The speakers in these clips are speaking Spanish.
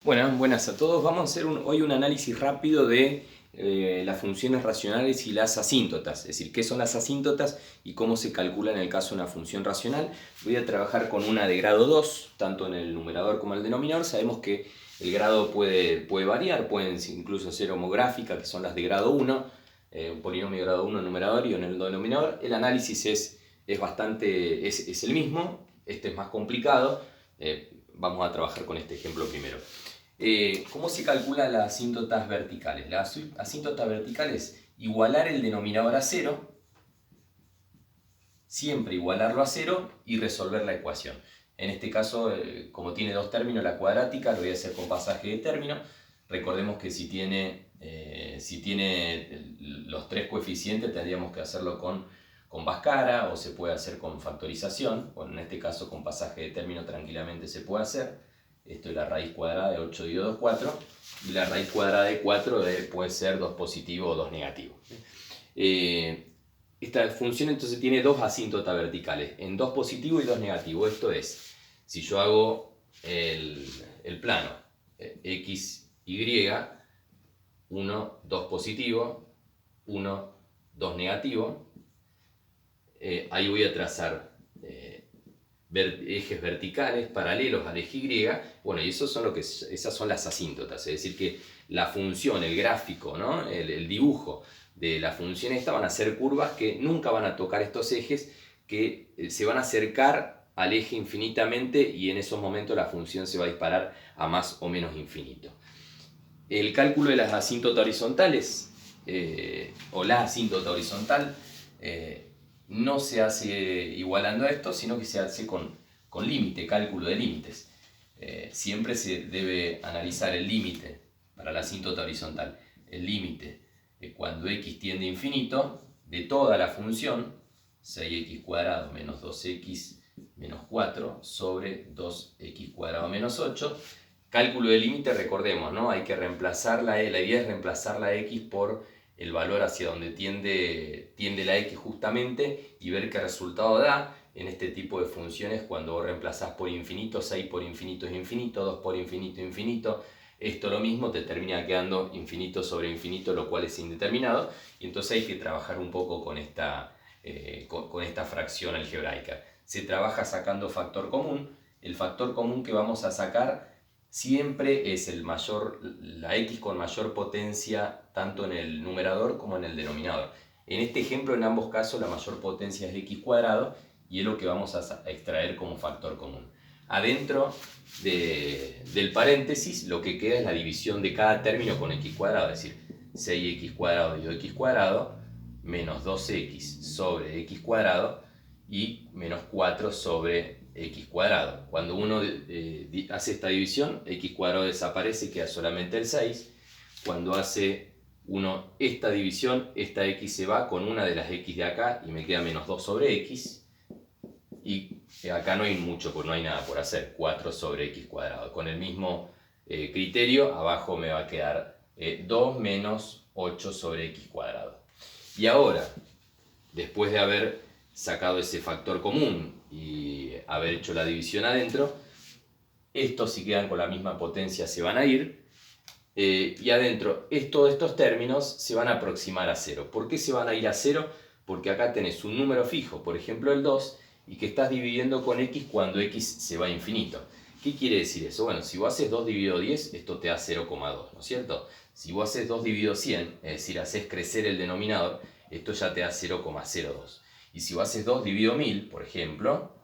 Bueno, buenas a todos. Vamos a hacer hoy un análisis rápido de las funciones racionales y las asíntotas. Es decir, qué son las asíntotas y cómo se calcula en el caso de una función racional. Voy a trabajar con una de grado 2, tanto en el numerador como en el denominador. Sabemos que el grado puede variar, pueden incluso ser homográficas, que son las de grado 1, un polinomio de grado 1 en el numerador y en el denominador. El análisis es el mismo, este es más complicado. Vamos a trabajar con este ejemplo primero. ¿Cómo se calculan las asíntotas verticales? Las asíntotas verticales, igualar el denominador a 0, siempre igualarlo a 0 y resolver la ecuación. En este caso, como tiene dos términos, la cuadrática lo voy a hacer con pasaje de término. Recordemos que si tiene los tres coeficientes tendríamos que hacerlo con Bhaskara, o se puede hacer con factorización. Bueno, en este caso con pasaje de término tranquilamente se puede hacer. Esto es la raíz cuadrada de 8 dividido 2, 4. Y la raíz cuadrada de 4 puede ser 2 positivo o 2 negativo. Esta función entonces tiene dos asíntotas verticales, en 2 positivo y 2 negativo. Esto es, si yo hago el plano x, y, 1, 2 positivo, 1, 2 negativo, ahí voy a trazar ejes verticales paralelos al eje Y. Bueno, y esas son las asíntotas, es decir que la función, el gráfico, ¿no? el dibujo de la función esta van a ser curvas que nunca van a tocar estos ejes, que se van a acercar al eje infinitamente, y en esos momentos la función se va a disparar a más o menos infinito. El cálculo de las asíntotas horizontales, o la asíntota horizontal, no se hace igualando a esto, sino que se hace con límite, cálculo de límites. Siempre se debe analizar el límite para la asíntota horizontal. El límite cuando x tiende a infinito de toda la función 6x cuadrado menos 2x menos 4 sobre 2x cuadrado menos 8. Cálculo de límite, recordemos, ¿no? Hay que reemplazar la idea es reemplazar la x por el valor hacia donde tiende la x justamente, y ver qué resultado da. En este tipo de funciones, cuando vos reemplazás por infinito, 6 por infinito es infinito, 2 por infinito, infinito. Esto lo mismo, te termina quedando infinito sobre infinito, lo cual es indeterminado, y entonces hay que trabajar un poco con esta fracción algebraica. Se trabaja sacando factor común. El factor común que vamos a sacar siempre es la x con mayor potencia, tanto en el numerador como en el denominador. En este ejemplo, en ambos casos, la mayor potencia es x cuadrado, y es lo que vamos a extraer como factor común. Adentro del paréntesis, lo que queda es la división de cada término con x cuadrado, es decir, 6x cuadrado dividido x cuadrado, menos 2x sobre x cuadrado, y menos 4 sobre x cuadrado. Cuando uno hace esta división, x cuadrado desaparece, queda solamente el 6. Cuando hace uno esta división, esta x se va con una de las x de acá y me queda menos 2 sobre x. Y acá no hay mucho, porque no hay nada por hacer, 4 sobre x cuadrado. Con el mismo criterio, abajo me va a quedar 2 menos 8 sobre x cuadrado. Y ahora, después de haber sacado ese factor común y haber hecho la división adentro, estos, si quedan con la misma potencia, se van a ir, y adentro todos estos términos se van a aproximar a 0. ¿Por qué se van a ir a 0? Porque acá tenés un número fijo, por ejemplo el 2, y que estás dividiendo con x cuando x se va a infinito. ¿Qué quiere decir eso? Bueno, si vos haces 2 dividido 10, esto te da 0,2, ¿no es cierto? Si vos haces 2 dividido 100, es decir, haces crecer el denominador, esto ya te da 0,02. Y si vos haces 2 dividido 1000, por ejemplo,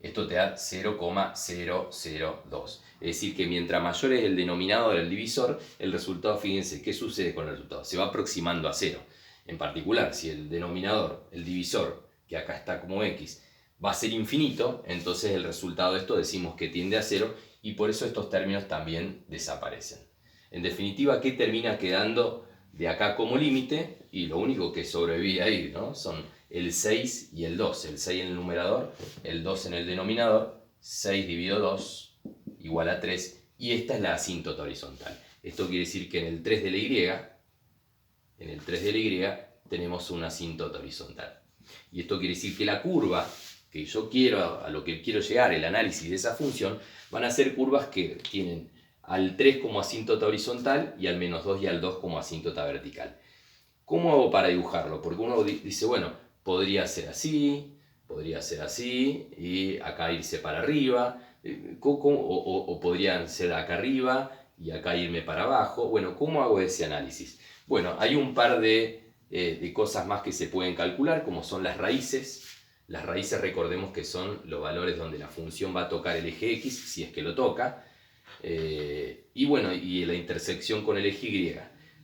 esto te da 0,002. Es decir, que mientras mayor es el denominador del divisor, el resultado, fíjense, ¿qué sucede con el resultado? Se va aproximando a 0. En particular, si el denominador, el divisor, que acá está como x, va a ser infinito, entonces el resultado de esto decimos que tiende a 0, y por eso estos términos también desaparecen. En definitiva, ¿qué termina quedando de acá como límite? Y lo único que sobrevive ahí, ¿no? Son el 6 y el 2. El 6 en el numerador, el 2 en el denominador. 6 dividido 2 igual a 3. Y esta es la asíntota horizontal. Esto quiere decir que en el 3 de la Y, tenemos una asíntota horizontal. Y esto quiere decir que la curva que yo quiero, a lo que quiero llegar, el análisis de esa función, van a ser curvas que tienen al 3 como asíntota horizontal y al menos 2 y al 2 como asíntota vertical. ¿Cómo hago para dibujarlo? Porque uno dice, bueno, podría ser así y acá irse para arriba, o podrían ser acá arriba y acá irme para abajo. Bueno, ¿cómo hago ese análisis? Bueno, hay un par de cosas más que se pueden calcular, como son las raíces. Las raíces, recordemos que son los valores donde la función va a tocar el eje X, si es que lo toca. Y bueno, y la intersección con el eje Y.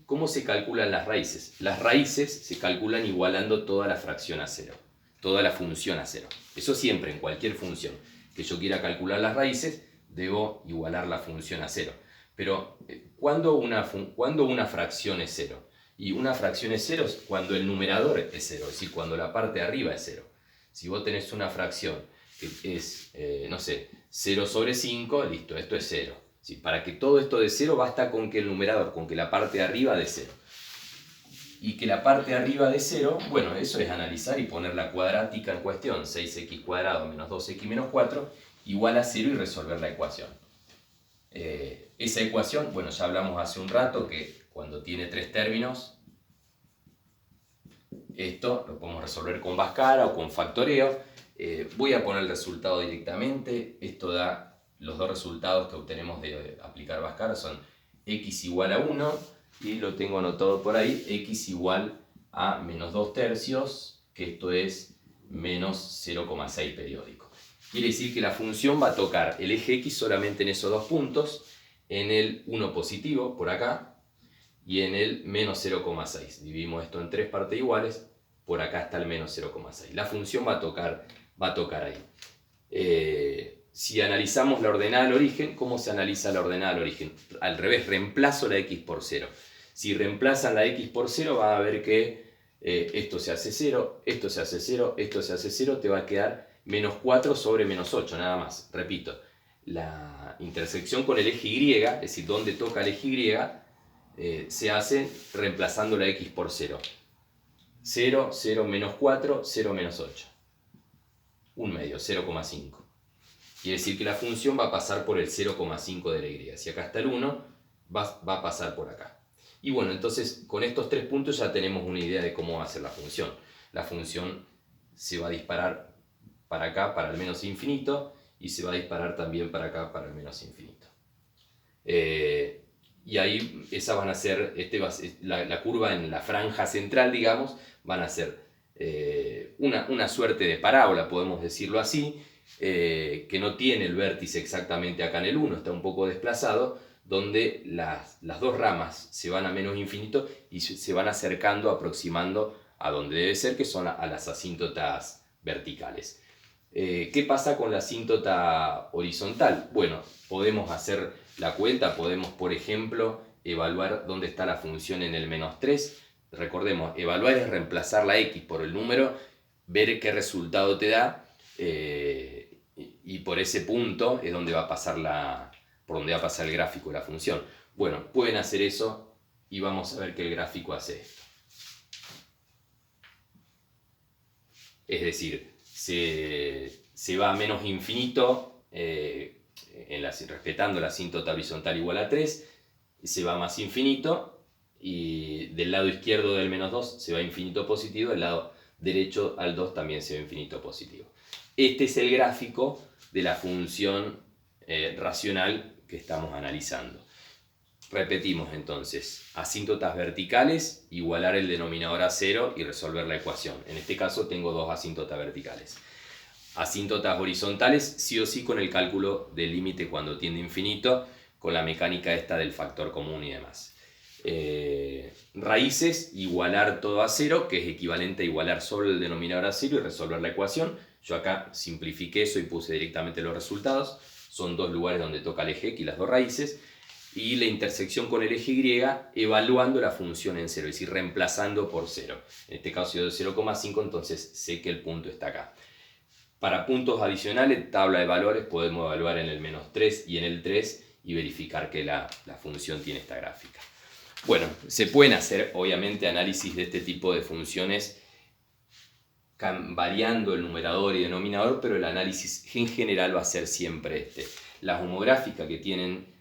¿Cómo se calculan las raíces? Las raíces se calculan igualando toda la fracción a cero, toda la función a cero. Eso siempre, en cualquier función que yo quiera calcular las raíces, debo igualar la función a cero. Pero, ¿cuándo una fracción es cero? Y una fracción es cero cuando el numerador es cero, es decir, cuando la parte de arriba es cero. Si vos tenés una fracción que es, no sé, 0 sobre 5, listo, esto es 0. ¿Sí? Para que todo esto de 0 basta con que el numerador, con que la parte de arriba de 0. Y que la parte de arriba de 0, bueno, eso es analizar y poner la cuadrática en cuestión, 6x cuadrado menos 2x menos 4, igual a 0 y resolver la ecuación. Esa ecuación, bueno, ya hablamos hace un rato que cuando tiene 3 términos, esto lo podemos resolver con Bhaskara o con factoreo. Voy a poner el resultado directamente. Esto da los dos resultados que obtenemos de aplicar Bhaskara, son x igual a 1 y lo tengo anotado por ahí, x igual a menos 2 tercios, que esto es menos 0,6 periódico. Quiere decir que la función va a tocar el eje X solamente en esos dos puntos, en el 1 positivo, por acá, y en el menos 0,6. Dividimos esto en tres partes iguales, por acá está el menos 0,6. La función va a tocar ahí. Si analizamos la ordenada del origen, ¿cómo se analiza la ordenada del origen? Al revés, reemplazo la x por 0. Si reemplazan la x por 0, va a ver que esto se hace 0, esto se hace 0, esto se hace 0, te va a quedar menos 4 sobre menos 8, nada más. Repito, la intersección con el eje Y, es decir, donde toca el eje Y, se hace reemplazando la x por 0. 0, 0, menos 4, 0, menos 8. Un medio, 0,5. Quiere decir que la función va a pasar por el 0,5 de la Y. Si acá está el 1, va a pasar por acá. Y bueno, entonces con estos tres puntos ya tenemos una idea de cómo va a ser la función. La función se va a disparar para acá, para el menos infinito, y se va a disparar también para acá, para el menos infinito. Y ahí esas van a ser, la curva en la franja central, digamos, van a ser una suerte de parábola, podemos decirlo así, que no tiene el vértice exactamente acá en el 1, está un poco desplazado, donde las dos ramas se van a menos infinito y se van acercando, aproximando a donde debe ser, que son a las asíntotas verticales. ¿Qué pasa con la asíntota horizontal? Bueno, podemos hacer la cuenta, podemos, por ejemplo, evaluar dónde está la función en el menos 3. Recordemos, evaluar es reemplazar la x por el número, ver qué resultado te da, y por ese punto es donde va a pasar por donde va a pasar el gráfico de la función. Bueno, pueden hacer eso y vamos a ver que el gráfico hace esto. Es decir, se va a menos infinito, respetando la asíntota horizontal igual a 3, se va a más infinito, y del lado izquierdo del menos 2 se va a infinito positivo, del lado derecho al 2 también se va a infinito positivo. Este es el gráfico de la función racional que estamos analizando. Repetimos entonces, asíntotas verticales, igualar el denominador a 0 y resolver la ecuación. En este caso tengo dos asíntotas verticales. Asíntotas horizontales, sí o sí con el cálculo del límite cuando tiende a infinito, con la mecánica esta del factor común y demás. Raíces, igualar todo a 0, que es equivalente a igualar solo el denominador a 0 y resolver la ecuación. Yo acá simplifiqué eso y puse directamente los resultados. Son dos lugares donde toca el eje X y las dos raíces. Y la intersección con el eje Y, evaluando la función en 0, es decir, reemplazando por 0. En este caso yo doy 0,5, entonces sé que el punto está acá. Para puntos adicionales, tabla de valores, podemos evaluar en el menos 3 y en el 3 y verificar que la función tiene esta gráfica. Bueno, se pueden hacer obviamente análisis de este tipo de funciones variando el numerador y denominador, pero el análisis en general va a ser siempre este. Las homográficas que tienen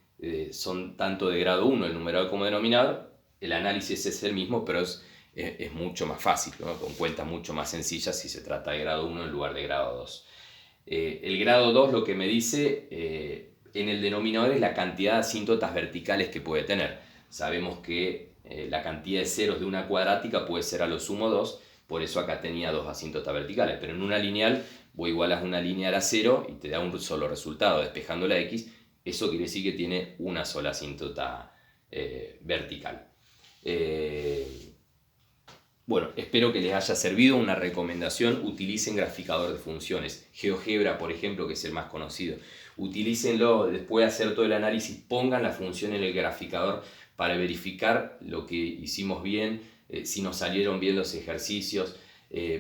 son tanto de grado 1 el numerador como denominador, el análisis es el mismo, pero es mucho más fácil, ¿no? Con cuentas mucho más sencillas si se trata de grado 1 en lugar de grado 2. El grado 2 lo que me dice en el denominador es la cantidad de asíntotas verticales que puede tener. Sabemos que la cantidad de ceros de una cuadrática puede ser a lo sumo 2, por eso acá tenía 2 asíntotas verticales, pero en una lineal vos igualas una lineal a 0 y te da un solo resultado despejando la x. Eso quiere decir que tiene una sola asíntota vertical. Bueno, espero que les haya servido una recomendación. Utilicen graficador de funciones. GeoGebra, por ejemplo, que es el más conocido. Utilícenlo, después de hacer todo el análisis, pongan la función en el graficador para verificar lo que hicimos bien, si nos salieron bien los ejercicios,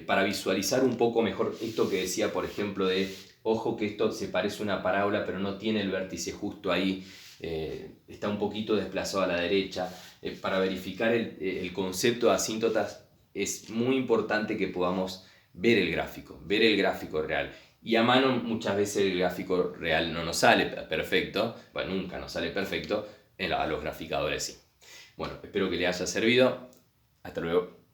para visualizar un poco mejor esto que decía, por ejemplo, de ojo que esto se parece a una parábola, pero no tiene el vértice justo ahí, está un poquito desplazado a la derecha. Para verificar el concepto de asíntotas es muy importante que podamos ver el gráfico real. Y a mano muchas veces el gráfico real no nos sale perfecto, bueno, nunca nos sale perfecto, a los graficadores sí. Bueno, espero que les haya servido. Hasta luego.